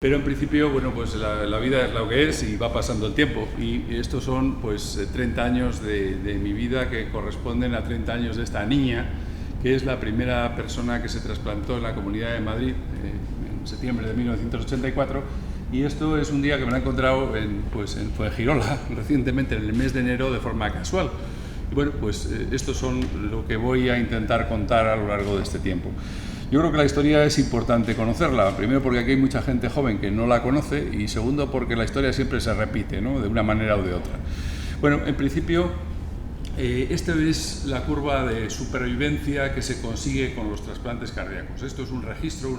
Pero en principio, bueno, pues la vida es lo que es y va pasando el tiempo. Y estos son pues 30 años de mi vida que corresponden a 30 años de esta niña, que es la primera persona que se trasplantó en la Comunidad de Madrid en septiembre de 1984. Y esto es un día que me lo he encontrado en Fuengirola, recientemente en el mes de enero, de forma casual. Y bueno, pues estos son lo que voy a intentar contar a lo largo de este tiempo. Yo creo que la historia es importante conocerla, primero porque aquí hay mucha gente joven que no la conoce y segundo porque la historia siempre se repite, ¿no?, de una manera o de otra. Bueno, en principio, esta es la curva de supervivencia que se consigue con los trasplantes cardíacos. Esto es un registro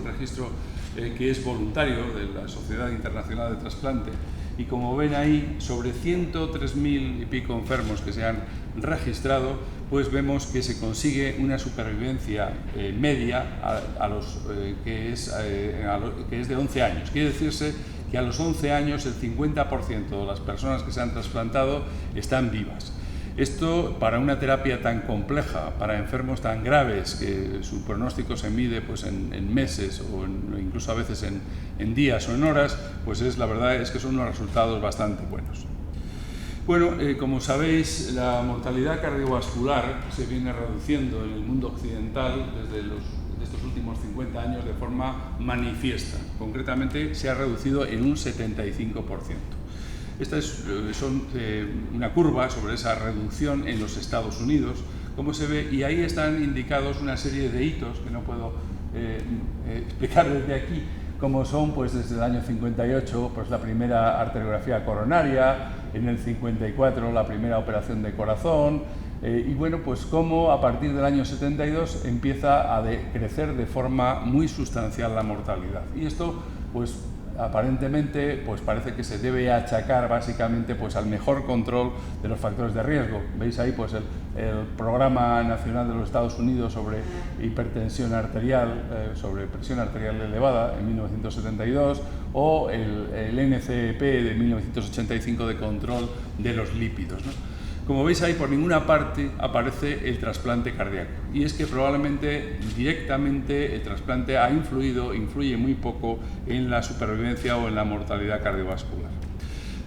que es voluntario de la Sociedad Internacional de Trasplante y como ven ahí, sobre 103.000 y pico enfermos que se han registrado, pues vemos que se consigue una supervivencia media que es de 11 años. Quiere decirse que a los 11 años el 50% de las personas que se han trasplantado están vivas. Esto, para una terapia tan compleja, para enfermos tan graves, que su pronóstico se mide pues, en meses o incluso a veces en días o en horas, pues la verdad es que son unos resultados bastante buenos. Bueno, como sabéis, la mortalidad cardiovascular se viene reduciendo en el mundo occidental desde estos últimos 50 años de forma manifiesta. Concretamente, se ha reducido en un 75%. Esta es una curva sobre esa reducción en los Estados Unidos, como se ve, y ahí están indicados una serie de hitos que no puedo explicar desde aquí, como son pues desde el año 58 pues la primera arteriografía coronaria, en el 54 la primera operación de corazón, y bueno, pues cómo a partir del año 72 empieza a crecer de forma muy sustancial la mortalidad. Y esto pues aparentemente pues parece que se debe achacar básicamente pues al mejor control de los factores de riesgo. Veis ahí pues el Programa Nacional de los Estados Unidos sobre hipertensión arterial, sobre presión arterial elevada en 1972, o el NCEP de 1985 de control de los lípidos, ¿no? Como veis ahí, por ninguna parte aparece el trasplante cardíaco. Y es que probablemente directamente el trasplante influye muy poco en la supervivencia o en la mortalidad cardiovascular.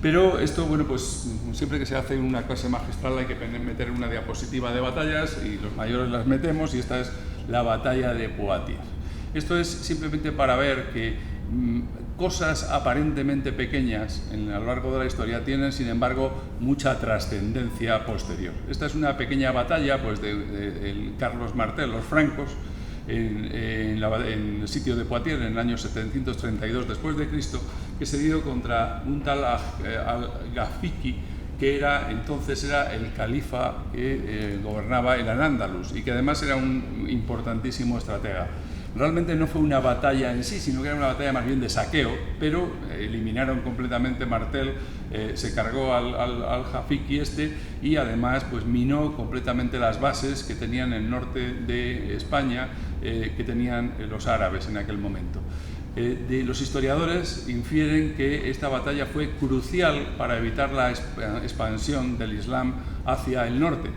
Pero esto, bueno, pues siempre que se hace una clase magistral hay que meter una diapositiva de batallas y los mayores las metemos y esta es la batalla de Poitiers. Esto es simplemente para ver que cosas aparentemente pequeñas a lo largo de la historia tienen, sin embargo, mucha trascendencia posterior. Esta es una pequeña batalla pues, de Carlos Martel, los francos, en el sitio de Poitiers en el año 732 después de Cristo, que se dio contra un tal Al-Ghafiqi, que entonces era el califa que gobernaba el Al-Ándalus y que además era un importantísimo estratega. Realmente no fue una batalla en sí, sino que era una batalla más bien de saqueo, pero eliminaron completamente Martel, se cargó al Ghafiqi y además pues minó completamente las bases que tenían en el norte de España, que tenían los árabes en aquel momento. Los historiadores infieren que esta batalla fue crucial para evitar la expansión del Islam hacia el norte.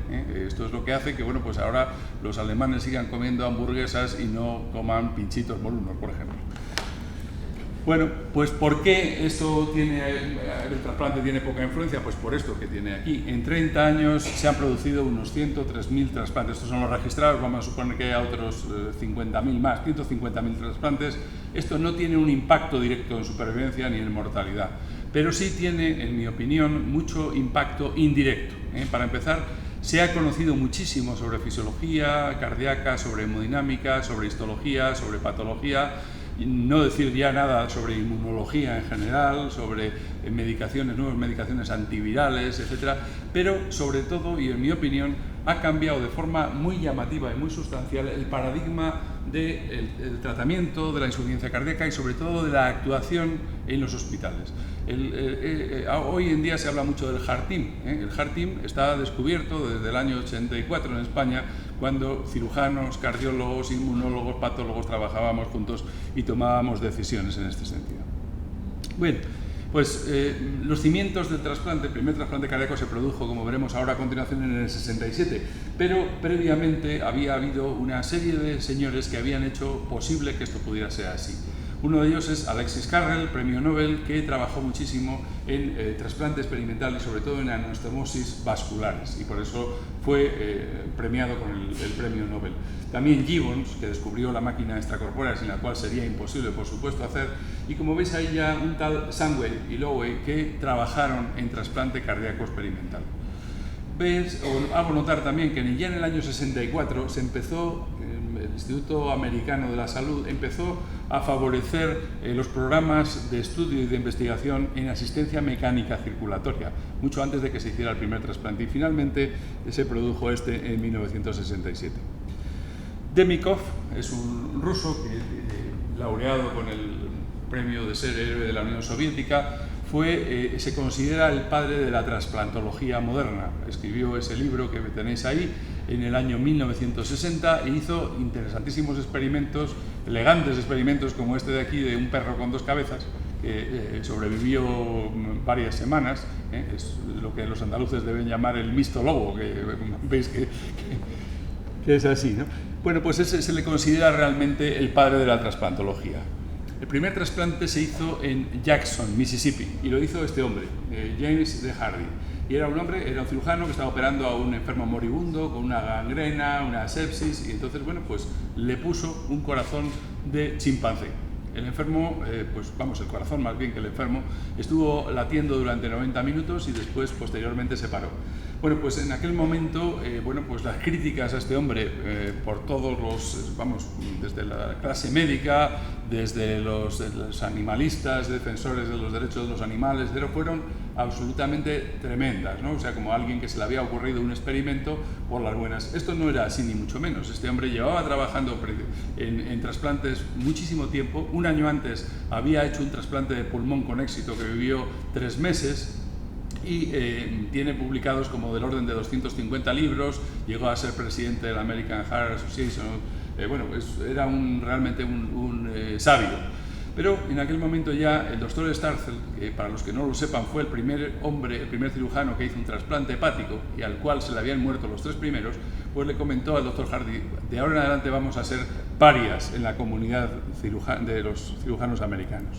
Esto es lo que hace que bueno, pues ahora los alemanes sigan comiendo hamburguesas y no coman pinchitos molunos, por ejemplo. Bueno, pues ¿por qué el trasplante tiene poca influencia? Pues por esto que tiene aquí. En 30 años se han producido unos 103.000 trasplantes. Estos son los registrados, vamos a suponer que hay otros 50.000 más, 150.000 trasplantes. Esto no tiene un impacto directo en supervivencia ni en mortalidad, pero sí tiene, en mi opinión, mucho impacto indirecto. Para empezar, se ha conocido muchísimo sobre fisiología cardíaca, sobre hemodinámica, sobre histología, sobre patología, no decir ya nada sobre inmunología en general, sobre nuevas medicaciones antivirales, etcétera, pero sobre todo, y en mi opinión, ha cambiado de forma muy llamativa y muy sustancial el paradigma del tratamiento de la insuficiencia cardíaca y sobre todo de la actuación en los hospitales. Hoy en día se habla mucho del HeartTeam. El HeartTeam está descubierto desde el año 84 en España, cuando cirujanos, cardiólogos, inmunólogos, patólogos trabajábamos juntos y tomábamos decisiones en este sentido. Bueno, pues los cimientos del trasplante, el primer trasplante cardíaco se produjo, como veremos ahora a continuación, en el 67, pero previamente había habido una serie de señores que habían hecho posible que esto pudiera ser así. Uno de ellos es Alexis Carrel, premio Nobel, que trabajó muchísimo en trasplante experimental y sobre todo en anastomosis vasculares, y por eso fue premiado con el premio Nobel. También Gibbons, que descubrió la máquina extracorpórea, sin la cual sería imposible, por supuesto, hacer. Y como veis ahí ya un tal Sangway y Lowe que trabajaron en trasplante cardíaco experimental. Hago notar también que ya en el año 64 se empezó, el Instituto Americano de la Salud empezó a favorecer los programas de estudio y de investigación en asistencia mecánica circulatoria, mucho antes de que se hiciera el primer trasplante, y finalmente se produjo este en 1967. Demikov es un ruso que, laureado con el premio de ser héroe de la Unión Soviética, se considera el padre de la trasplantología moderna. Escribió ese libro que tenéis ahí en el año 1960 e hizo interesantísimos experimentos, elegantes experimentos como este de aquí de un perro con dos cabezas, que sobrevivió varias semanas, es lo que los andaluces deben llamar el misto lobo, que veis que es así, ¿no? Bueno, pues ese se le considera realmente el padre de la trasplantología. El primer trasplante se hizo en Jackson, Mississippi, y lo hizo este hombre, James D. Hardy. Y era un cirujano que estaba operando a un enfermo moribundo con una gangrena, una sepsis, y entonces, bueno, pues le puso un corazón de chimpancé. El enfermo, el corazón más bien que el enfermo, estuvo latiendo durante 90 minutos y después, posteriormente, se paró. Bueno, pues en aquel momento, las críticas a este hombre por todos desde la clase médica, desde los animalistas, defensores de los derechos de los animales, fueron absolutamente tremendas, ¿no? O sea, como alguien que se le había ocurrido un experimento por las buenas. Esto no era así ni mucho menos. Este hombre llevaba trabajando en trasplantes muchísimo tiempo. Un año antes había hecho un trasplante de pulmón con éxito que vivió 3 meses. Y tiene publicados como del orden de 250 libros, llegó a ser presidente de la American Heart Association, era realmente un sabio. Pero en aquel momento ya el doctor Starzl, que para los que no lo sepan fue el primer cirujano que hizo un trasplante hepático y al cual se le habían muerto los 3 primeros, pues le comentó al doctor Hardy: de ahora en adelante vamos a ser parias en la comunidad de los cirujanos americanos.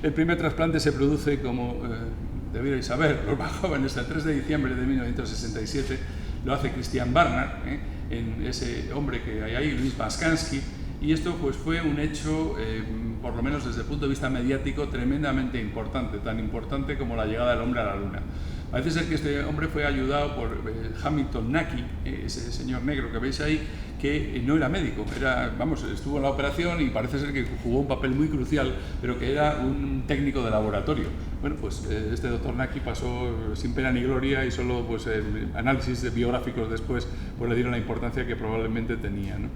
El primer trasplante se produce, como debierais saber, los más jóvenes, el 3 de diciembre de 1967, lo hace Christian Barnard, en ese hombre que hay ahí, Luis Baskansky, y esto pues fue un hecho, por lo menos desde el punto de vista mediático, tremendamente importante, tan importante como la llegada del hombre a la Luna. Parece ser que este hombre fue ayudado por Hamilton Naki, ese señor negro que veis ahí, que no era médico, estuvo en la operación y parece ser que jugó un papel muy crucial, pero que era un técnico de laboratorio. Bueno, pues este doctor Naki pasó sin pena ni gloria y solo análisis biográficos después pues le dieron la importancia que probablemente tenía, ¿no?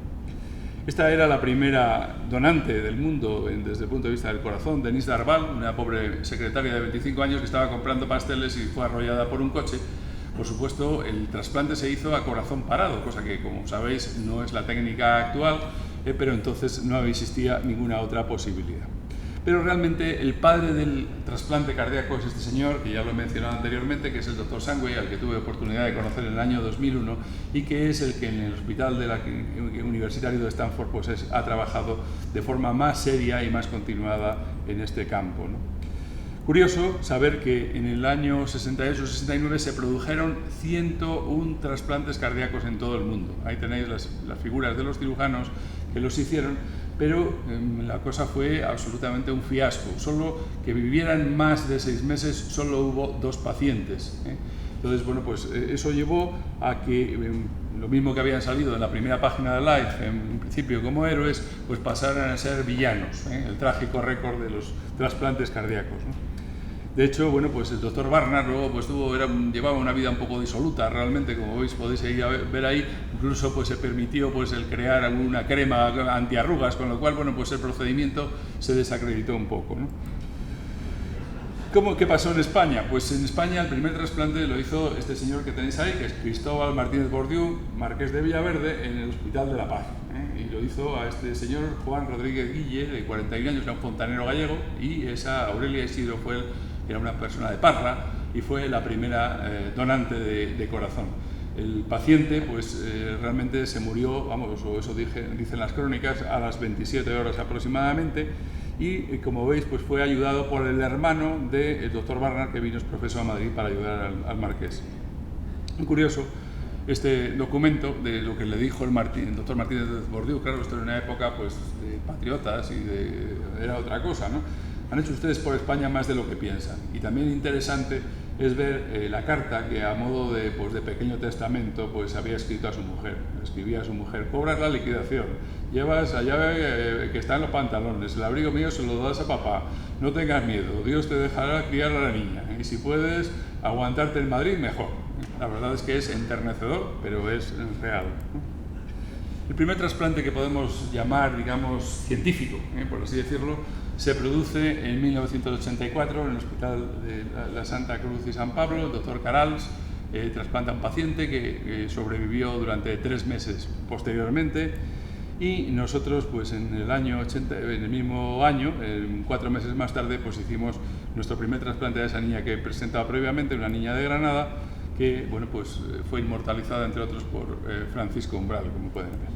Esta era la primera donante del mundo desde el punto de vista del corazón, Denise Darval, una pobre secretaria de 25 años que estaba comprando pasteles y fue arrollada por un coche. Por supuesto, el trasplante se hizo a corazón parado, cosa que, como sabéis, no es la técnica actual, pero entonces no existía ninguna otra posibilidad. Pero realmente el padre del trasplante cardíaco es este señor, que ya lo he mencionado anteriormente, que es el Dr. Sangway, al que tuve oportunidad de conocer en el año 2001, y que es el que en el hospital universitario de Stanford ha trabajado de forma más seria y más continuada en este campo, ¿no? Curioso saber que en el año 68-69 se produjeron 101 trasplantes cardíacos en todo el mundo. Ahí tenéis las figuras de los cirujanos que los hicieron, pero la cosa fue absolutamente un fiasco. Solo que vivieran más de 6 meses, solo hubo 2 pacientes. Entonces, eso llevó a que lo mismo que habían salido en la primera página de Life, en principio como héroes, pues pasaran a ser villanos, el trágico récord de los trasplantes cardíacos, ¿no? De hecho, el doctor Barnard luego llevaba una vida un poco disoluta, realmente, como podéis ver ahí. Incluso se permitió el crear alguna crema antiarrugas, con lo cual el procedimiento se desacreditó un poco, ¿no? ¿Qué pasó en España? Pues en España el primer trasplante lo hizo este señor que tenéis ahí, que es Cristóbal Martínez Bordiú, marqués de Villaverde, en el Hospital de la Paz, y lo hizo a este señor Juan Rodríguez Guille, de 41 años, era un fontanero gallego, y esa Aurelia Isidro era una persona de Parra y fue la primera donante de corazón. El paciente pues realmente se murió, vamos, o eso dicen las crónicas, a las 27 horas aproximadamente, y como veis pues fue ayudado por el hermano del doctor Barnard, que vino profesor a Madrid para ayudar al marqués. Muy curioso este documento de lo que le dijo el doctor Martínez de Bordiú. Claro, esto era una época pues de patriotas y era otra cosa, ¿no? Han hecho ustedes por España más de lo que piensan. Y también interesante es ver la carta que a modo de pequeño testamento pues había escrito a su mujer. Escribía a su mujer: cobras la liquidación, llevas la llave que está en los pantalones, el abrigo mío se lo das a papá, no tengas miedo, Dios te dejará criar a la niña, y si puedes aguantarte en Madrid, mejor. La verdad es que es enternecedor, pero es real. El primer trasplante que podemos llamar, digamos, científico, por así decirlo, se produce en 1984 en el Hospital de la Santa Cruz y San Pablo. El doctor Carals trasplanta a un paciente que sobrevivió durante 3 meses posteriormente, y nosotros pues en el mismo año, 4 meses más tarde, pues hicimos nuestro primer trasplante a esa niña que presentaba previamente, una niña de Granada, que bueno, pues fue inmortalizada entre otros por Francisco Umbral, como pueden ver.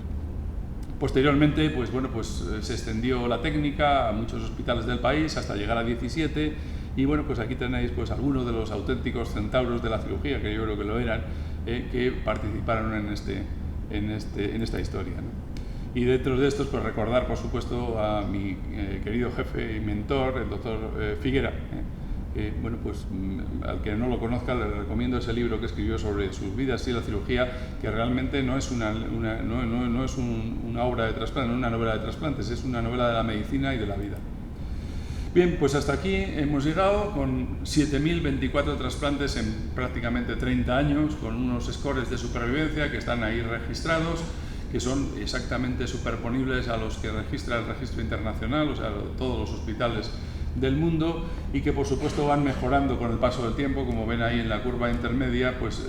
Posteriormente pues, bueno, pues, se extendió la técnica a muchos hospitales del país hasta llegar a 17, y bueno, pues aquí tenéis pues, algunos de los auténticos centauros de la cirugía, que yo creo que lo eran, que participaron en esta historia, ¿no? Y dentro de estos, pues recordar por supuesto a mi querido jefe y mentor, el doctor Figuera, bueno, pues al que no lo conozca le recomiendo ese libro que escribió sobre sus vidas y la cirugía, que realmente no es una obra de trasplante, no una novela de trasplantes, es una novela de la medicina y de la vida. Bien, pues hasta aquí hemos llegado con 7.024 trasplantes en prácticamente 30 años, con unos scores de supervivencia que están ahí registrados, que son exactamente superponibles a los que registra el registro internacional, o sea, todos los hospitales del mundo, y que por supuesto van mejorando con el paso del tiempo. Como ven ahí en la curva intermedia, pues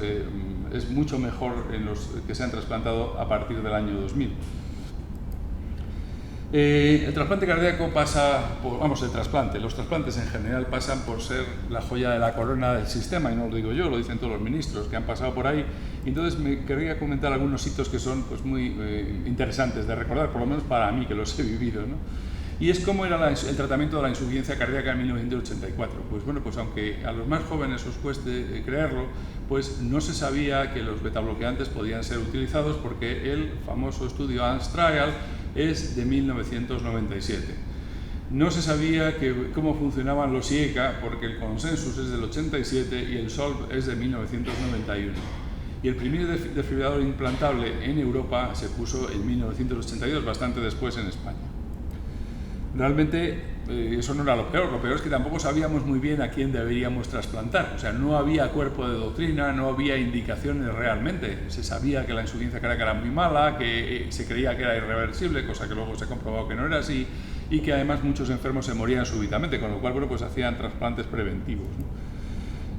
es mucho mejor en los que se han trasplantado a partir del año 2000. El trasplante cardíaco pasa por, los trasplantes en general pasan por ser la joya de la corona del sistema, y no lo digo yo, lo dicen todos los ministros que han pasado por ahí. Entonces me querría comentar algunos hitos que son pues muy interesantes de recordar, por lo menos para mí, que los he vivido, ¿no? Y es cómo era el tratamiento de la insuficiencia cardíaca en 1984. Pues bueno, pues aunque a los más jóvenes os cueste creerlo, pues no se sabía que los betabloqueantes podían ser utilizados, porque el famoso estudio ANS Trial es de 1997. No se sabía cómo funcionaban los IECA, porque el Consensus es del 87 y el SOLV es de 1991. Y el primer desfibrilador implantable en Europa se puso en 1982, bastante después en España. Realmente eso no era lo peor es que tampoco sabíamos muy bien a quién deberíamos trasplantar. O sea, no había cuerpo de doctrina, no había indicaciones realmente. Se sabía que la insuficiencia cardíaca era muy mala, que se creía que era irreversible, cosa que luego se ha comprobado que no era así, y que además muchos enfermos se morían súbitamente, con lo cual bueno, pues hacían trasplantes preventivos, ¿no?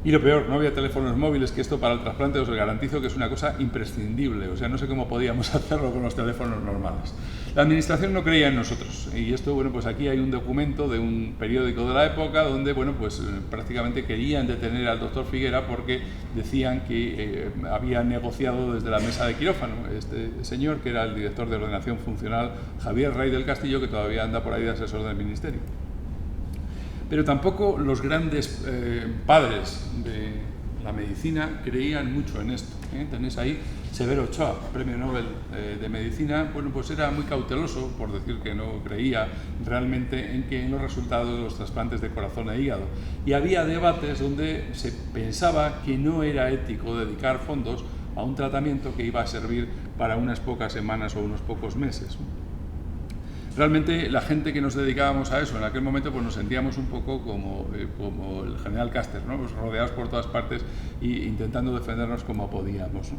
Y lo peor, no había teléfonos móviles, que esto para el trasplante os garantizo que es una cosa imprescindible. O sea, no sé cómo podíamos hacerlo con los teléfonos normales. La administración no creía en nosotros, y esto, bueno, pues aquí hay un documento de un periódico de la época donde, bueno, pues prácticamente querían detener al doctor Figuera porque decían que había negociado desde la mesa de quirófano este señor, que era el director de ordenación funcional, Javier Rey del Castillo, que todavía anda por ahí de asesor del ministerio. Pero tampoco los grandes padres de la medicina creían mucho en esto. Tenéis ahí Severo Ochoa, premio Nobel de Medicina. Bueno, pues era muy cauteloso, por decir que no creía realmente en los resultados de los trasplantes de corazón e hígado. Y había debates donde se pensaba que no era ético dedicar fondos a un tratamiento que iba a servir para unas pocas semanas o unos pocos meses. Realmente la gente que nos dedicábamos a eso en aquel momento, pues nos sentíamos un poco como el general Custer, ¿no? Pues rodeados por todas partes e intentando defendernos como podíamos, ¿no?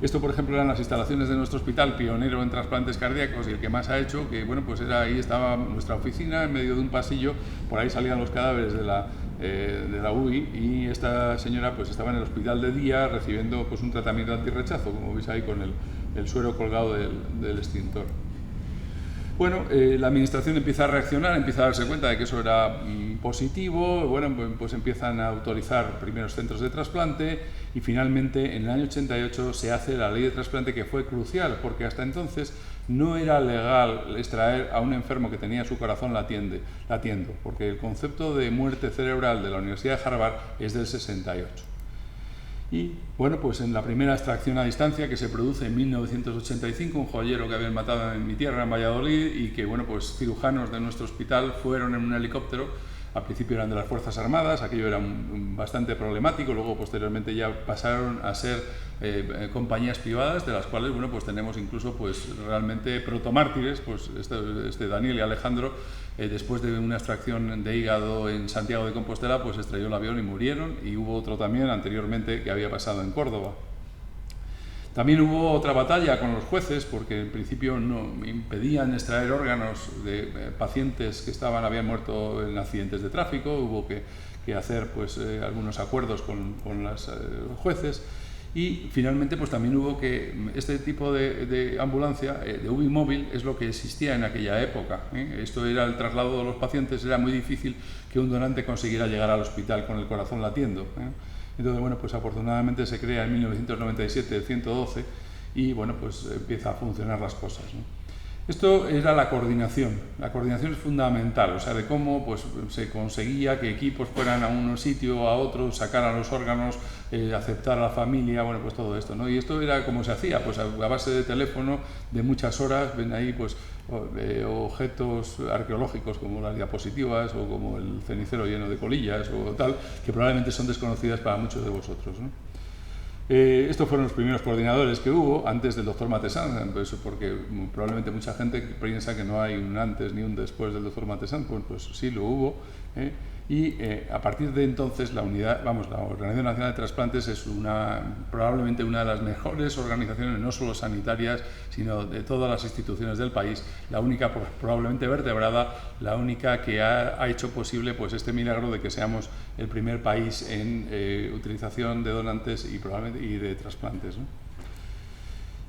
Esto, por ejemplo, eran las instalaciones de nuestro hospital, pionero en trasplantes cardíacos y el que más ha hecho, que bueno, pues ahí estaba nuestra oficina en medio de un pasillo, por ahí salían los cadáveres de la UBI, y esta señora pues estaba en el hospital de día recibiendo pues un tratamiento antirrechazo, como veis ahí con el suero colgado del extintor. Bueno, la administración empieza a reaccionar, empieza a darse cuenta de que eso era positivo, bueno, pues empiezan a autorizar primeros centros de trasplante y finalmente en el año 88 se hace la ley de trasplante, que fue crucial porque hasta entonces no era legal extraer a un enfermo que tenía su corazón latiendo, porque el concepto de muerte cerebral de la Universidad de Harvard es del 68. Y bueno, pues en la primera extracción a distancia, que se produce en 1985, un joyero que habían matado en mi tierra, en Valladolid, y que bueno, pues cirujanos de nuestro hospital fueron en un helicóptero. Al principio eran de las Fuerzas Armadas, aquello era bastante problemático, luego posteriormente ya pasaron a ser compañías privadas, de las cuales bueno, pues tenemos incluso pues realmente protomártires, pues este Daniel y Alejandro, después de una extracción de hígado en Santiago de Compostela, pues estrelló el avión y murieron, y hubo otro también anteriormente que había pasado en Córdoba. También hubo otra batalla con los jueces, porque en principio no impedían extraer órganos de pacientes que habían muerto en accidentes de tráfico. Hubo que hacer pues, algunos acuerdos con los jueces, y finalmente pues, también hubo que este tipo de ambulancia, de UBI móvil, es lo que existía en aquella época. Esto era el traslado de los pacientes, era muy difícil que un donante consiguiera llegar al hospital con el corazón latiendo. Entonces, bueno, pues afortunadamente se crea en 1997 el 112 y, bueno, pues empieza a funcionar las cosas, ¿no? Esto era la coordinación. La coordinación es fundamental, o sea, de cómo pues, se conseguía que equipos fueran a un sitio, a otro, sacaran los órganos, aceptar a la familia, bueno, pues todo esto, ¿no? Y esto era como se hacía, pues a base de teléfono, de muchas horas, ven ahí pues objetos arqueológicos como las diapositivas o como el cenicero lleno de colillas o tal, que probablemente son desconocidas para muchos de vosotros, ¿no? Estos fueron los primeros coordinadores que hubo antes del doctor Matesan, pues, porque probablemente mucha gente piensa que no hay un antes ni un después del doctor Matesan, pues sí lo hubo, y a partir de entonces la Organización Nacional de Trasplantes es probablemente una de las mejores organizaciones, no solo sanitarias, sino de todas las instituciones del país, la única probablemente vertebrada, la única que ha hecho posible pues, este milagro de que seamos el primer país en utilización de donantes y de trasplantes, ¿no?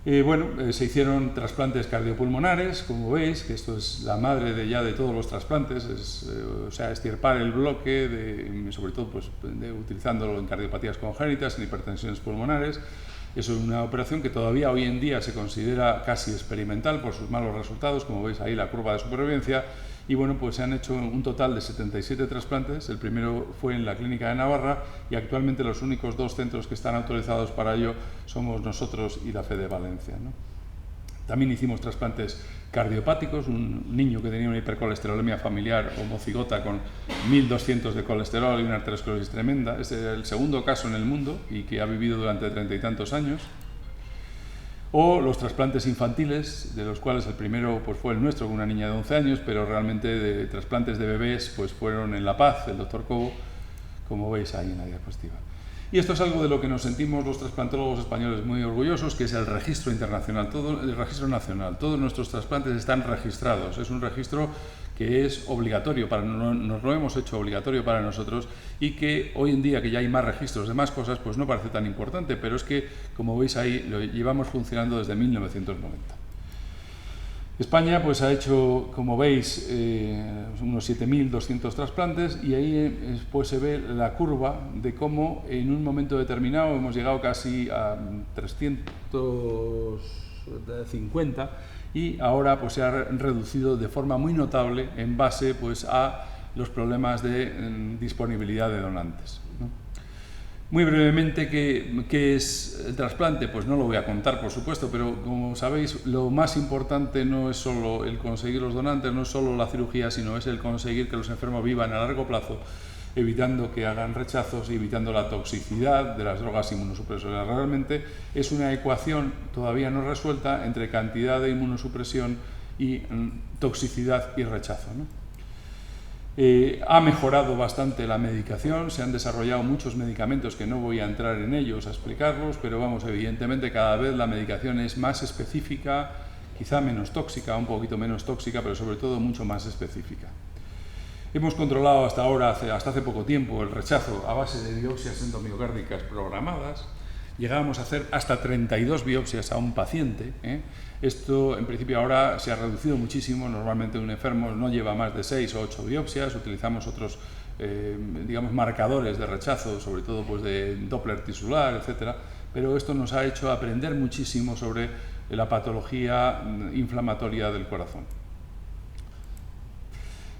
Se hicieron trasplantes cardiopulmonares, como veis, que esto es la madre de todos los trasplantes, o sea, extirpar el bloque, sobre todo pues, utilizándolo en cardiopatías congénitas, en hipertensiones pulmonares. Eso es una operación que todavía hoy en día se considera casi experimental por sus malos resultados, como veis ahí la curva de supervivencia. Y bueno, pues se han hecho un total de 77 trasplantes. El primero fue en la Clínica de Navarra y actualmente los únicos 2 centros que están autorizados para ello somos nosotros y la FE de Valencia, ¿no? También hicimos trasplantes cardiopáticos, un niño que tenía una hipercolesterolemia familiar homocigota con 1200 de colesterol y una arteriosclerosis tremenda. Este es el segundo caso en el mundo y que ha vivido durante 30 y tantos años. O los trasplantes infantiles, de los cuales el primero pues, fue el nuestro con una niña de 11 años, pero realmente de trasplantes de bebés pues, fueron en La Paz, el doctor Cobo, como veis ahí en la diapositiva. Y esto es algo de lo que nos sentimos los trasplantólogos españoles muy orgullosos, que es el registro internacional, el registro nacional. Todos nuestros trasplantes están registrados. Es un registro que es obligatorio, nos lo hemos hecho obligatorio para nosotros, y que hoy en día que ya hay más registros de más cosas, pues no parece tan importante, pero es que, como veis ahí, lo llevamos funcionando desde 1990. España pues ha hecho, como veis, unos 7.200 trasplantes, y ahí pues se ve la curva de cómo en un momento determinado hemos llegado casi a 350 y ahora pues se ha reducido de forma muy notable en base pues a los problemas de disponibilidad de donantes, ¿no? Muy brevemente, ¿qué es el trasplante? Pues no lo voy a contar, por supuesto, pero como sabéis, lo más importante no es solo el conseguir los donantes, no es solo la cirugía, sino es el conseguir que los enfermos vivan a largo plazo, evitando que hagan rechazos y evitando la toxicidad de las drogas inmunosupresoras. Realmente es una ecuación todavía no resuelta entre cantidad de inmunosupresión y toxicidad y rechazo, ¿no? Ha mejorado bastante la medicación, se han desarrollado muchos medicamentos que no voy a entrar en ellos a explicarlos, pero vamos, evidentemente cada vez la medicación es más específica, quizá menos tóxica, un poquito menos tóxica, pero sobre todo mucho más específica. Hemos controlado hasta ahora, hasta hace poco tiempo, el rechazo a base de biopsias endomiocárdicas programadas, llegábamos a hacer hasta 32 biopsias a un paciente. Esto, en principio, ahora se ha reducido muchísimo. Normalmente un enfermo no lleva más de 6 o 8 biopsias. Utilizamos otros digamos, marcadores de rechazo, sobre todo pues, de Doppler tisular, etcétera. Pero esto nos ha hecho aprender muchísimo sobre la patología inflamatoria del corazón.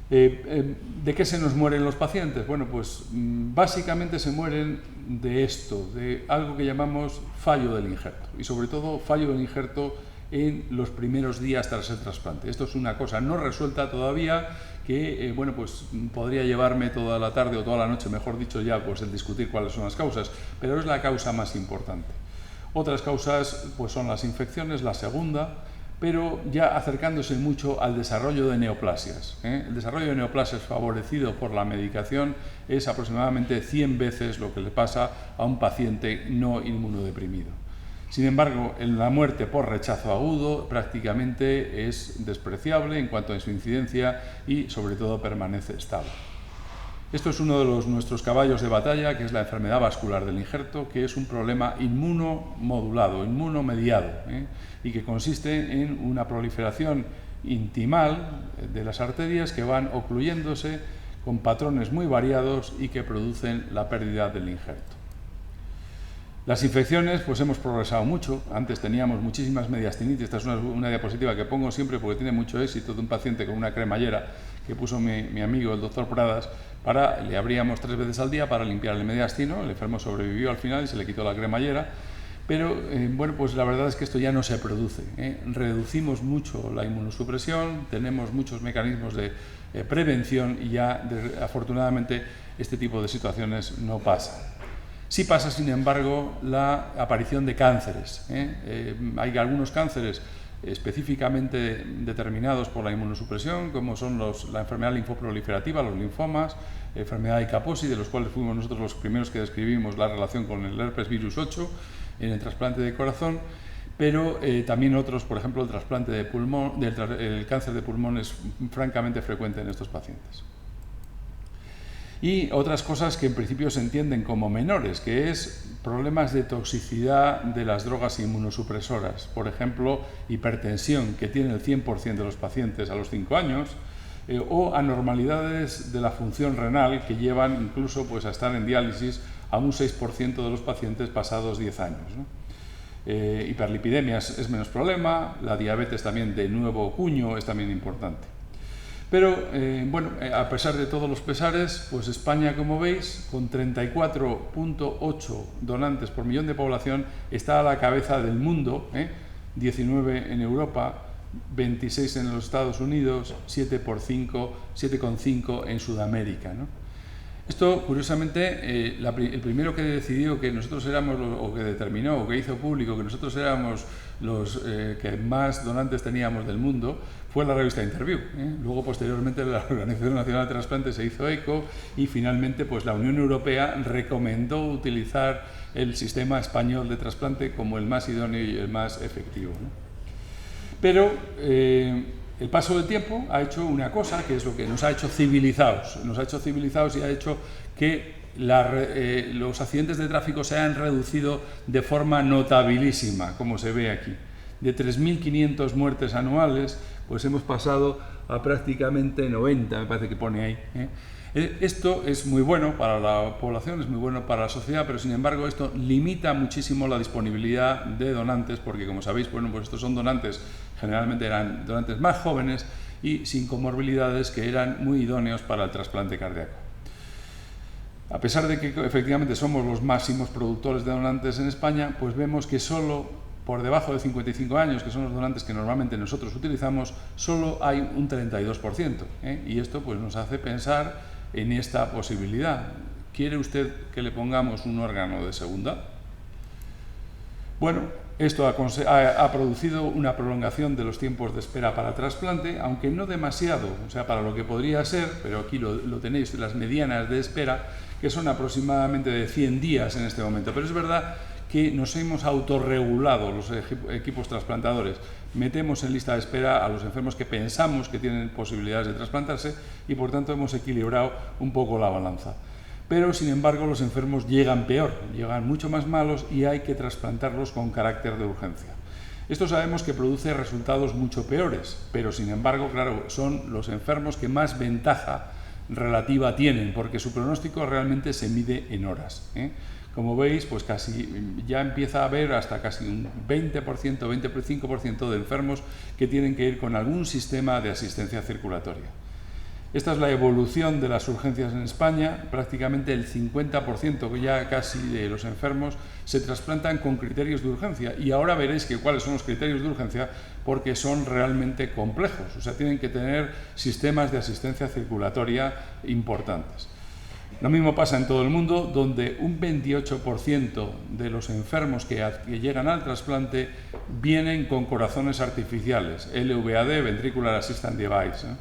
¿De qué se nos mueren los pacientes? Bueno, pues básicamente se mueren de esto, de algo que llamamos fallo del injerto, y sobre todo fallo del injerto en los primeros días tras el trasplante. Esto es una cosa no resuelta todavía que bueno, pues podría llevarme toda la tarde o toda la noche, mejor dicho ya, pues el discutir cuáles son las causas, pero es la causa más importante. Otras causas pues son las infecciones, la segunda, pero ya acercándose mucho al desarrollo de neoplasias. El desarrollo de neoplasias favorecido por la medicación es aproximadamente 100 veces lo que le pasa a un paciente no inmunodeprimido. Sin embargo, en la muerte por rechazo agudo prácticamente es despreciable en cuanto a su incidencia y sobre todo permanece estable. Esto es uno de nuestros caballos de batalla, que es la enfermedad vascular del injerto, que es un problema inmunomodulado, inmunomediado, y que consiste en una proliferación intimal de las arterias que van ocluyéndose con patrones muy variados y que producen la pérdida del injerto. Las infecciones, pues hemos progresado mucho. Antes teníamos muchísimas mediastinitis. Esta es una diapositiva que pongo siempre porque tiene mucho éxito, de un paciente con una cremallera que puso mi amigo, el doctor Pradas. Le abríamos 3 veces al día para limpiar el mediastino. El enfermo sobrevivió al final y se le quitó la cremallera. Pero, bueno, pues la verdad es que esto ya no se produce. Reducimos mucho la inmunosupresión, tenemos muchos mecanismos de prevención y ya, afortunadamente, este tipo de situaciones no pasan. Sí pasa, sin embargo, la aparición de cánceres. Hay algunos cánceres específicamente determinados por la inmunosupresión, como son la enfermedad linfoproliferativa, los linfomas, enfermedad de Kaposi, de los cuales fuimos nosotros los primeros que describimos la relación con el herpes virus 8 en el trasplante de corazón, pero también otros, por ejemplo, el trasplante de pulmón, el cáncer de pulmón es francamente frecuente en estos pacientes. Y otras cosas que en principio se entienden como menores, que es problemas de toxicidad de las drogas inmunosupresoras. Por ejemplo, hipertensión, que tiene el 100% de los pacientes a los 5 años, o anormalidades de la función renal que llevan incluso pues, a estar en diálisis a un 6% de los pacientes pasados 10 años, ¿no? Hiperlipidemia es menos problema, la diabetes también de nuevo cuño es también importante. Pero, bueno, a pesar de todos los pesares, pues España, como veis, con 34,8 donantes por millón de población, está a la cabeza del mundo, 19 en Europa, 26 en los Estados Unidos, 7,5 en Sudamérica, ¿no? Esto, curiosamente, el primero que decidió que nosotros éramos, o que determinó, o que hizo público que nosotros éramos los que más donantes teníamos del mundo, fue la revista Interview. Luego, posteriormente, la Organización Nacional de Trasplantes se hizo eco y, finalmente, pues la Unión Europea recomendó utilizar el sistema español de trasplante como el más idóneo y el más efectivo, ¿no? Pero el paso del tiempo ha hecho una cosa, que es lo que nos ha hecho civilizados. Nos ha hecho civilizados y ha hecho que los accidentes de tráfico se han reducido de forma notabilísima, como se ve aquí. De 3.500 muertes anuales, pues hemos pasado a prácticamente 90, me parece que pone ahí. Esto es muy bueno para la población, es muy bueno para la sociedad, pero sin embargo esto limita muchísimo la disponibilidad de donantes, porque como sabéis, bueno, pues estos son donantes, generalmente eran donantes más jóvenes y sin comorbilidades que eran muy idóneos para el trasplante cardíaco. A pesar de que efectivamente somos los máximos productores de donantes en España, pues vemos que solo por debajo de 55 años, que son los donantes que normalmente nosotros utilizamos, solo hay un 32%, y esto pues nos hace pensar en esta posibilidad. ¿Quiere usted que le pongamos un órgano de segunda? Bueno, esto ha producido una prolongación de los tiempos de espera para trasplante, aunque no demasiado, o sea, para lo que podría ser, pero aquí lo tenéis, las medianas de espera, que son aproximadamente de 100 días en este momento. Pero es verdad que nos hemos autorregulado los equipos trasplantadores. Metemos en lista de espera a los enfermos que pensamos que tienen posibilidades de trasplantarse y por tanto hemos equilibrado un poco la balanza. pero sin embargo los enfermos llegan peor, llegan mucho más malos y hay que trasplantarlos con carácter de urgencia. Esto sabemos que produce resultados mucho peores, pero sin embargo, claro, son los enfermos que más ventaja relativa tienen, porque su pronóstico realmente se mide en horas, ¿eh? Como veis, pues casi ya empieza a haber hasta casi un 20%, 25% de enfermos que tienen que ir con algún sistema de asistencia circulatoria. Esta es la evolución de las urgencias en España. Prácticamente el 50% ya casi de los enfermos se trasplantan con criterios de urgencia. Y ahora veréis cuáles son los criterios de urgencia, porque son realmente complejos. O sea, tienen que tener sistemas de asistencia circulatoria importantes. Lo mismo pasa en todo el mundo, donde un 28% de los enfermos que llegan al trasplante vienen con corazones artificiales, LVAD, Ventricular Assistance Device, ¿eh?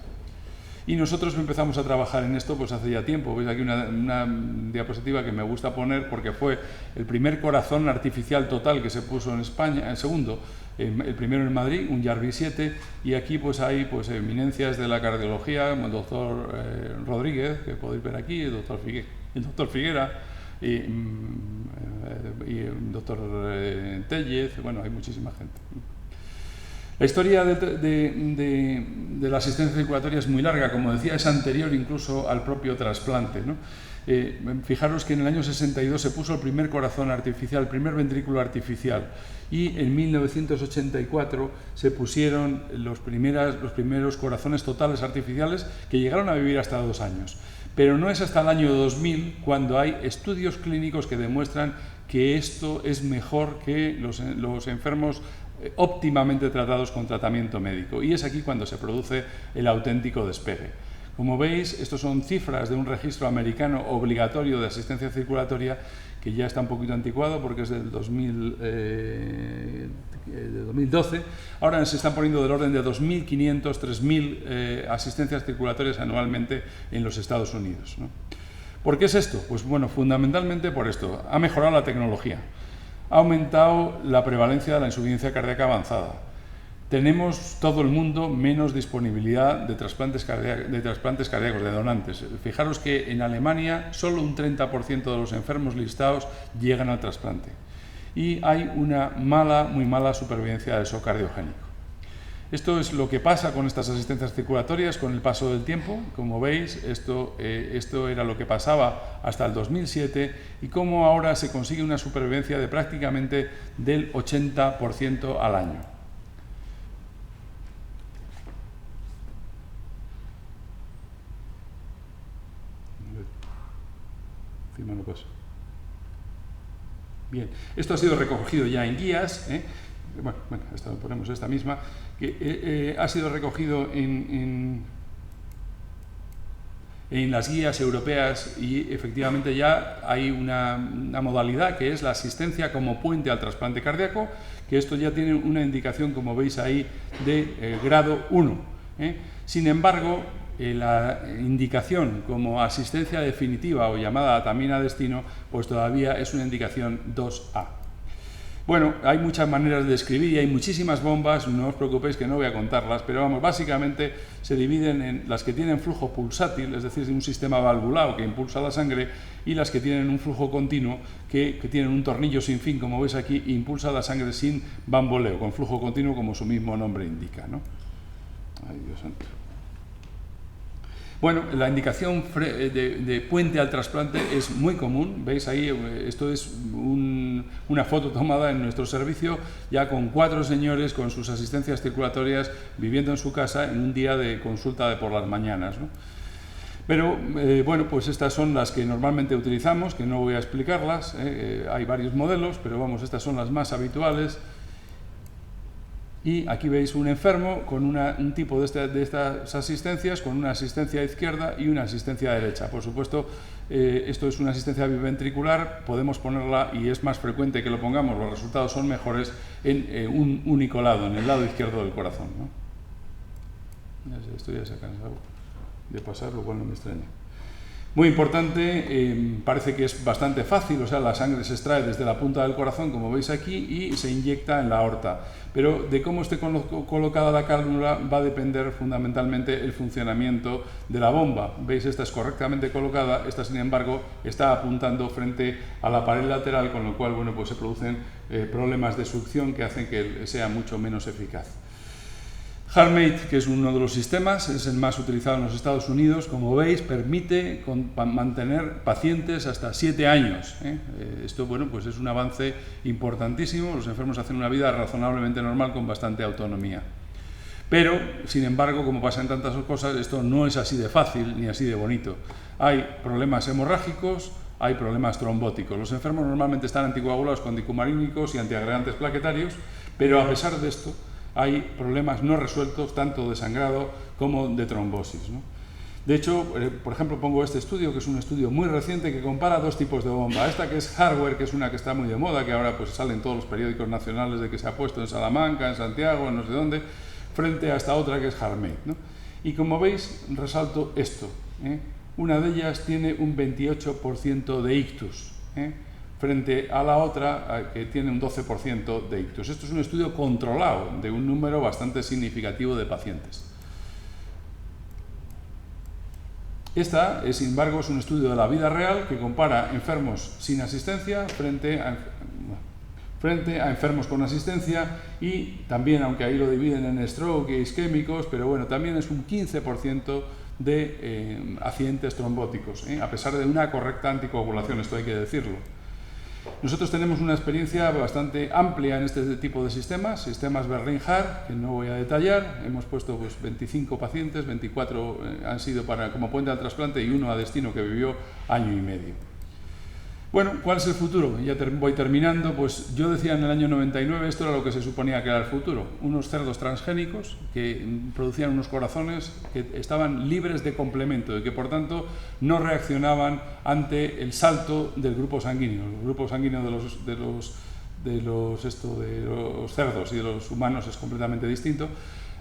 Y nosotros empezamos a trabajar en esto pues hace ya tiempo. Veis aquí una diapositiva que me gusta poner porque fue el primer corazón artificial total que se puso en España, el segundo, el primero en Madrid, un Jarvis 7, y aquí pues hay pues eminencias de la cardiología, como el doctor Rodríguez, que podéis ver aquí, el doctor Figuera, y el doctor Tellez, bueno, hay muchísima gente. La historia de la asistencia circulatoria es muy larga, como decía, es anterior incluso al propio trasplante, ¿no? Fijaros que en el año 62 se puso el primer corazón artificial, el primer ventrículo artificial, y en 1984 se pusieron los primeros corazones totales artificiales, que llegaron a vivir hasta 2 años. Pero no es hasta el año 2000 cuando hay estudios clínicos que demuestran que esto es mejor que los enfermos óptimamente tratados con tratamiento médico, y es aquí cuando se produce el auténtico despegue. Como veis, estos son cifras de un registro americano obligatorio de asistencia circulatoria que ya está un poquito anticuado porque es del 2012. Ahora se están poniendo del orden de 2.500, 3.000 asistencias circulatorias anualmente en los Estados Unidos, ¿no? ¿Por qué es esto? Pues bueno, fundamentalmente por esto. Ha mejorado la tecnología. Ha aumentado la prevalencia de la insuficiencia cardíaca avanzada. Tenemos todo el mundo menos disponibilidad de trasplantes cardíacos, de donantes. Fijaros que en Alemania solo un 30% de los enfermos listados llegan al trasplante. Y hay una muy mala supervivencia del shock cardiogénico. Esto es lo que pasa con estas asistencias circulatorias con el paso del tiempo. Como veis, esto era lo que pasaba hasta el 2007 y cómo ahora se consigue una supervivencia de prácticamente del 80% al año. Bien, esto ha sido recogido ya en guías, ¿eh? Bueno, ponemos esta misma, que ha sido recogido en las guías europeas y efectivamente ya hay una modalidad que es la asistencia como puente al trasplante cardíaco, que esto ya tiene una indicación, como veis ahí, de grado 1. Sin embargo, la indicación como asistencia definitiva o llamada también a destino, pues todavía es una indicación 2A. Bueno, hay muchas maneras de escribir y hay muchísimas bombas, no os preocupéis que no voy a contarlas, pero vamos, básicamente se dividen en las que tienen flujo pulsátil, es decir, un sistema valvulado que impulsa la sangre, y las que tienen un flujo continuo, que tienen un tornillo sin fin, como veis aquí, e impulsa la sangre sin bamboleo, con flujo continuo como su mismo nombre indica, ¿no? Ay, Dios santo. Bueno, la indicación de puente al trasplante es muy común. Veis ahí, esto es una foto tomada en nuestro servicio ya con 4 señores con sus asistencias circulatorias viviendo en su casa en un día de consulta de por las mañanas, ¿no? Pero bueno, pues estas son las que normalmente utilizamos, que no voy a explicarlas. Hay varios modelos, pero vamos, estas son las más habituales. Y aquí veis un enfermo con un tipo de estas asistencias, con una asistencia izquierda y una asistencia derecha. Por supuesto, esto es una asistencia biventricular, podemos ponerla, y es más frecuente que lo pongamos, los resultados son mejores en un único lado, en el lado izquierdo del corazón, ¿no? Esto ya se ha cansado de pasar, lo cual no me extraña. Muy importante, parece que es bastante fácil, o sea, la sangre se extrae desde la punta del corazón, como veis aquí, y se inyecta en la aorta. Pero de cómo esté colocada la cánula va a depender fundamentalmente el funcionamiento de la bomba. Veis, esta es correctamente colocada, esta sin embargo está apuntando frente a la pared lateral, con lo cual, bueno, pues se producen problemas de succión que hacen que sea mucho menos eficaz. HeartMate, que es uno de los sistemas, es el más utilizado en los Estados Unidos, como veis, permite mantener pacientes hasta 7 años. Esto, bueno, pues es un avance importantísimo. Los enfermos hacen una vida razonablemente normal con bastante autonomía. Pero, sin embargo, como pasa en tantas cosas, esto no es así de fácil ni así de bonito. Hay problemas hemorrágicos, hay problemas trombóticos. Los enfermos normalmente están anticoagulados con dicumarínicos y antiagregantes plaquetarios, pero a pesar de esto, hay problemas no resueltos, tanto de sangrado como de trombosis, ¿no? De hecho, por ejemplo, pongo este estudio, que es un estudio muy reciente, que compara dos tipos de bomba. Esta que es hardware, que es una que está muy de moda, que ahora pues sale en todos los periódicos nacionales de que se ha puesto en Salamanca, en Santiago, en no sé dónde, frente a esta otra que es HeartMate, ¿no? Y como veis, resalto esto, Una de ellas tiene un 28% de ictus, frente a la otra que tiene un 12% de ictus. Esto es un estudio controlado de un número bastante significativo de pacientes. Esta, sin embargo, es un estudio de la vida real que compara enfermos sin asistencia frente a enfermos con asistencia, y también, aunque ahí lo dividen en stroke y isquémicos, pero bueno, también es un 15% de accidentes trombóticos, a pesar de una correcta anticoagulación, esto hay que decirlo. Nosotros tenemos una experiencia bastante amplia en este tipo de sistemas Berlin-Hart, que no voy a detallar. Hemos puesto pues 25 pacientes, 24 han sido como puente al trasplante y uno a destino que vivió año y medio. Bueno, ¿cuál es el futuro? Ya voy terminando. Pues yo decía en el año 99, esto era lo que se suponía que era el futuro. Unos cerdos transgénicos que producían unos corazones que estaban libres de complemento y que por tanto no reaccionaban ante el salto del grupo sanguíneo. El grupo sanguíneo de los cerdos y de los humanos es completamente distinto.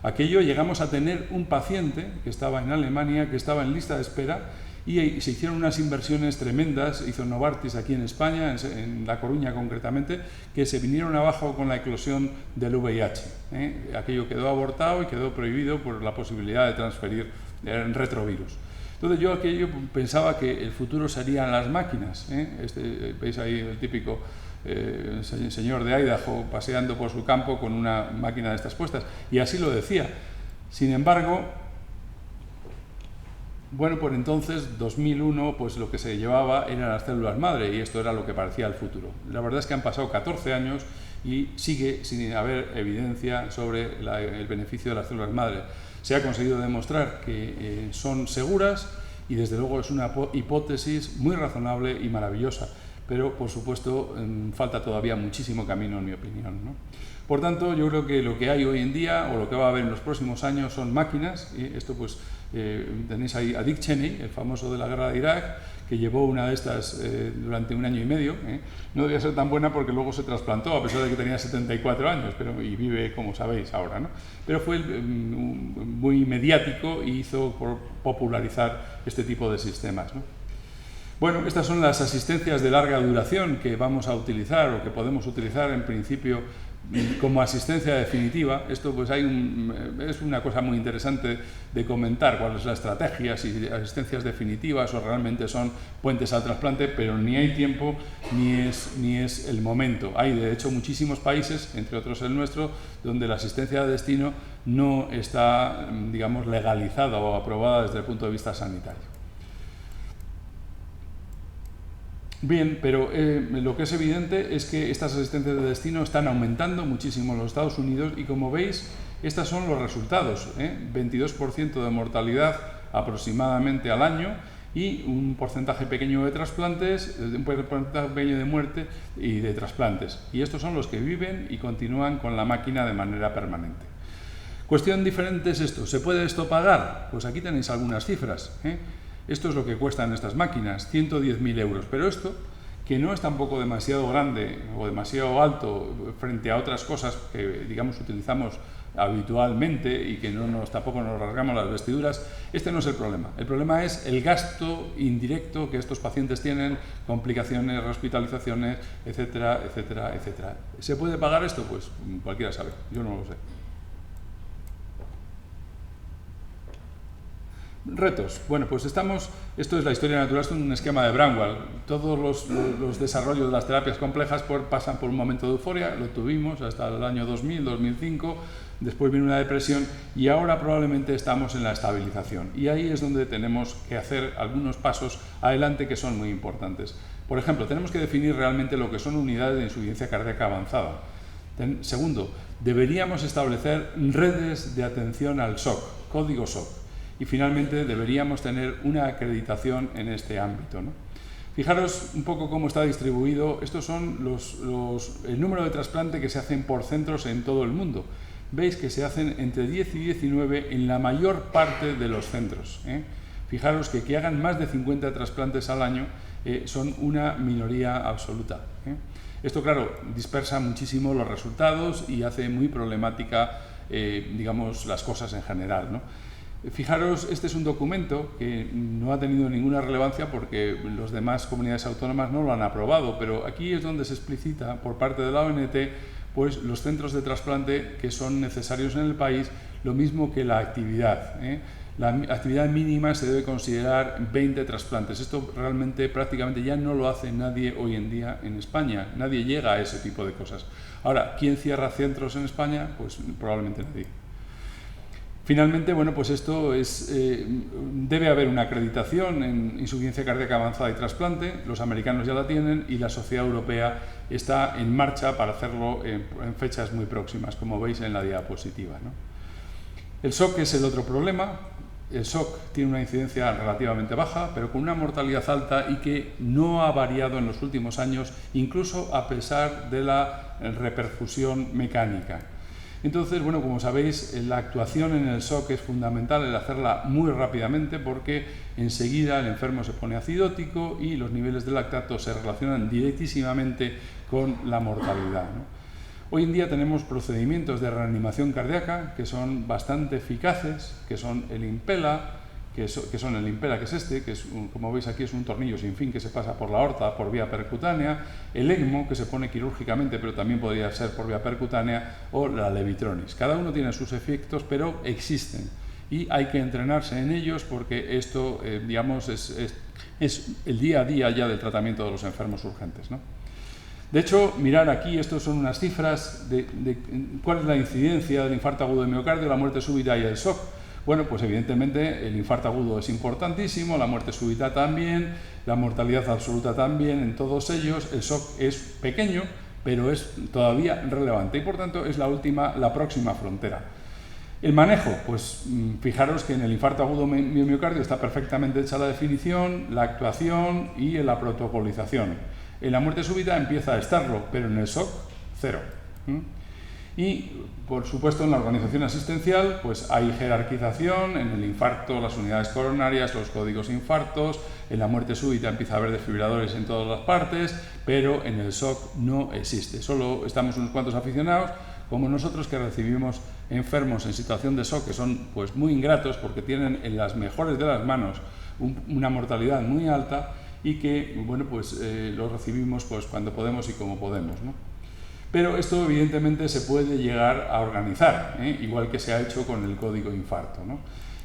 Aquello, llegamos a tener un paciente que estaba en Alemania, que estaba en lista de espera, y se hicieron unas inversiones tremendas, hizo Novartis aquí en España, en La Coruña concretamente, que se vinieron abajo con la eclosión del VIH. Aquello quedó abortado y quedó prohibido por la posibilidad de transferir retrovirus. Entonces yo aquello pensaba que el futuro serían las máquinas. Veis ahí el típico señor de Idaho paseando por su campo con una máquina de estas puestas, y así lo decía. Sin embargo, bueno, por entonces, 2001, pues lo que se llevaba eran las células madre, y esto era lo que parecía el futuro. La verdad es que han pasado 14 años y sigue sin haber evidencia sobre el beneficio de las células madre. Se ha conseguido demostrar que son seguras y desde luego es una hipótesis muy razonable y maravillosa, pero por supuesto falta todavía muchísimo camino, en mi opinión, ¿no? Por tanto, yo creo que lo que hay hoy en día, o lo que va a haber en los próximos años, son máquinas, y esto pues tenéis ahí a Dick Cheney, el famoso de la guerra de Irak, que llevó una de estas durante 1 año y medio. No debía ser tan buena porque luego se trasplantó, a pesar de que tenía 74 años, y vive, como sabéis, ahora, ¿no? Pero fue muy mediático y hizo popularizar este tipo de sistemas, ¿no? Bueno, estas son las asistencias de larga duración que vamos a utilizar, o que podemos utilizar en principio como asistencia definitiva. Esto pues es una cosa muy interesante de comentar, cuál es la estrategia, si asistencias definitivas o realmente son puentes al trasplante, pero ni hay tiempo ni es el momento. Hay de hecho muchísimos países, entre otros el nuestro, donde la asistencia de destino no está, digamos, legalizada o aprobada desde el punto de vista sanitario. Bien, pero lo que es evidente es que estas asistencias de destino están aumentando muchísimo en los Estados Unidos, y como veis, estos son los resultados, 22% de mortalidad aproximadamente al año, y un porcentaje pequeño de trasplantes, un porcentaje pequeño de muerte y de trasplantes. Y estos son los que viven y continúan con la máquina de manera permanente. Cuestión diferente es esto. ¿Se puede esto pagar? Pues aquí tenéis algunas cifras. Esto es lo que cuestan estas máquinas, 110.000 euros. Pero esto, que no es tampoco demasiado grande o demasiado alto frente a otras cosas que, digamos, utilizamos habitualmente y que tampoco nos rasgamos las vestiduras, este no es el problema. El problema es el gasto indirecto que estos pacientes tienen, complicaciones, hospitalizaciones, etcétera, etcétera, etcétera. ¿Se puede pagar esto? Pues cualquiera sabe, yo no lo sé. Retos. Bueno, pues esto es la historia natural, esto es un esquema de Bramwell. Todos los desarrollos de las terapias complejas pasan por un momento de euforia, lo tuvimos hasta el año 2000, 2005, después vino una depresión y ahora probablemente estamos en la estabilización. Y ahí es donde tenemos que hacer algunos pasos adelante que son muy importantes. Por ejemplo, tenemos que definir realmente lo que son unidades de insuficiencia cardíaca avanzada. Segundo, deberíamos establecer redes de atención al shock, código shock. Y finalmente deberíamos tener una acreditación en este ámbito, ¿no? Fijaros un poco cómo está distribuido. Estos son el número de trasplantes que se hacen por centros en todo el mundo. Veis que se hacen entre 10 y 19 en la mayor parte de los centros, ¿eh? Fijaros que hagan más de 50 trasplantes al año son una minoría absoluta, ¿eh? Esto, claro, dispersa muchísimo los resultados y hace muy problemática, digamos, las cosas en general, ¿no? Fijaros, este es un documento que no ha tenido ninguna relevancia porque las demás comunidades autónomas no lo han aprobado, pero aquí es donde se explicita por parte de la ONT pues, los centros de trasplante que son necesarios en el país, lo mismo que la actividad, ¿eh? La actividad mínima se debe considerar 20 trasplantes. Esto realmente prácticamente ya no lo hace nadie hoy en día en España, nadie llega a ese tipo de cosas. Ahora, ¿quién cierra centros en España? Pues probablemente nadie. Finalmente, bueno, pues esto debe haber una acreditación en insuficiencia cardíaca avanzada y trasplante, los americanos ya la tienen y la Sociedad Europea está en marcha para hacerlo en fechas muy próximas, como veis en la diapositiva, ¿no? El shock es el otro problema. El shock tiene una incidencia relativamente baja, pero con una mortalidad alta y que no ha variado en los últimos años, incluso a pesar de la reperfusión mecánica. Entonces, bueno, como sabéis, la actuación en el shock es fundamental, el hacerla muy rápidamente porque enseguida el enfermo se pone acidótico y los niveles de lactato se relacionan directísimamente con la mortalidad, ¿no? Hoy en día tenemos procedimientos de reanimación cardíaca que son bastante eficaces, que son el Impella, que es este, que es como veis aquí es un tornillo sin fin que se pasa por la aorta por vía percutánea, el ECMO que se pone quirúrgicamente pero también podría ser por vía percutánea, o la Levitronis. Cada uno tiene sus efectos pero existen y hay que entrenarse en ellos porque esto digamos es el día a día ya del tratamiento de los enfermos urgentes, ¿no? De hecho, mirar aquí, estos son unas cifras de cuál es la incidencia del infarto agudo de miocardio, la muerte súbita y el shock. Bueno, pues evidentemente el infarto agudo es importantísimo, la muerte súbita también, la mortalidad absoluta también, en todos ellos el shock es pequeño, pero es todavía relevante y por tanto es la próxima frontera. El manejo, pues fijaros que en el infarto agudo de miocardio está perfectamente hecha la definición, la actuación y la protocolización. En la muerte súbita empieza a estarlo, pero en el shock, cero. Y, por supuesto, en la organización asistencial, pues hay jerarquización, en el infarto, las unidades coronarias, los códigos infartos, en la muerte súbita empieza a haber desfibriladores en todas las partes, pero en el shock no existe. Solo estamos unos cuantos aficionados, como nosotros, que recibimos enfermos en situación de shock, que son pues muy ingratos porque tienen en las mejores de las manos una mortalidad muy alta, y que, bueno, pues los recibimos pues cuando podemos y como podemos, ¿no? Pero esto evidentemente se puede llegar a organizar, igual que se ha hecho con el código infarto, ¿no?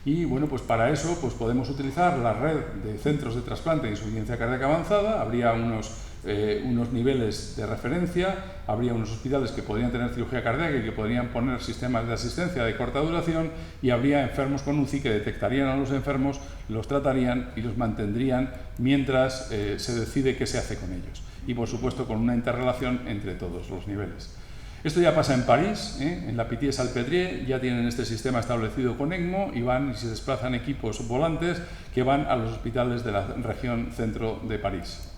Y bueno, pues para eso pues podemos utilizar la red de centros de trasplante de insuficiencia cardíaca avanzada. Habría unos niveles de referencia, habría unos hospitales que podrían tener cirugía cardíaca y que podrían poner sistemas de asistencia de corta duración, y habría enfermos con UCI que detectarían a los enfermos, los tratarían y los mantendrían mientras se decide qué se hace con ellos. Y por supuesto con una interrelación entre todos los niveles. Esto ya pasa en París, en la Pitié-Salpêtrière ya tienen este sistema establecido con ECMO y se desplazan equipos volantes que van a los hospitales de la región centro de París.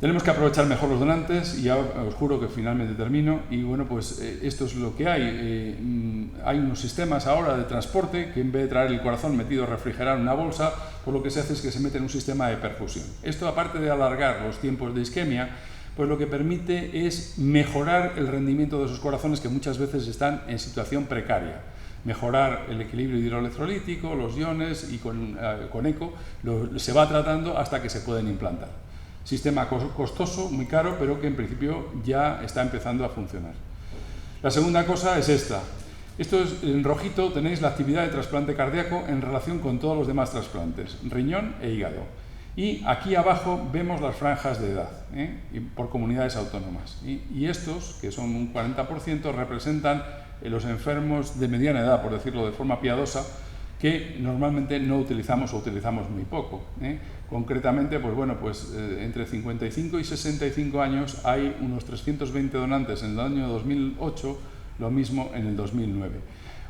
Tenemos que aprovechar mejor los donantes y ya os juro que finalmente termino. Y bueno, pues esto es lo que hay. Hay unos sistemas ahora de transporte que en vez de traer el corazón metido a refrigerar en una bolsa, pues lo que se hace es que se mete en un sistema de perfusión. Esto, aparte de alargar los tiempos de isquemia, pues lo que permite es mejorar el rendimiento de esos corazones que muchas veces están en situación precaria. Mejorar el equilibrio hidroelectrolítico, los iones y con eco se va tratando hasta que se pueden implantar. Sistema costoso, muy caro, pero que en principio ya está empezando a funcionar. La segunda cosa es esta. Esto es, en rojito tenéis la actividad de trasplante cardíaco en relación con todos los demás trasplantes, riñón e hígado. Y aquí abajo vemos las franjas de edad, y por comunidades autónomas. Y estos, que son un 40%, representan los enfermos de mediana edad, por decirlo de forma piadosa, que normalmente no utilizamos o utilizamos muy poco. Concretamente, pues bueno, entre 55 y 65 años hay unos 320 donantes en el año 2008, lo mismo en el 2009.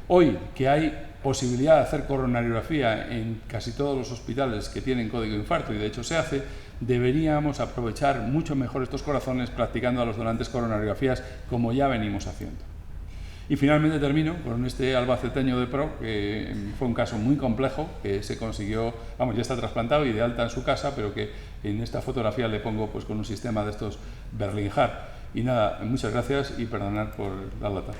Hoy, que hay posibilidad de hacer coronariografía en casi todos los hospitales que tienen código de infarto, y de hecho se hace, deberíamos aprovechar mucho mejor estos corazones practicando a los donantes coronariografías como ya venimos haciendo. Y finalmente termino con este albaceteño de Pro, que fue un caso muy complejo, que se consiguió, ya está trasplantado y de alta en su casa, pero que en esta fotografía le pongo pues con un sistema de estos Berlin Heart. Y nada, muchas gracias y perdonad por la lata.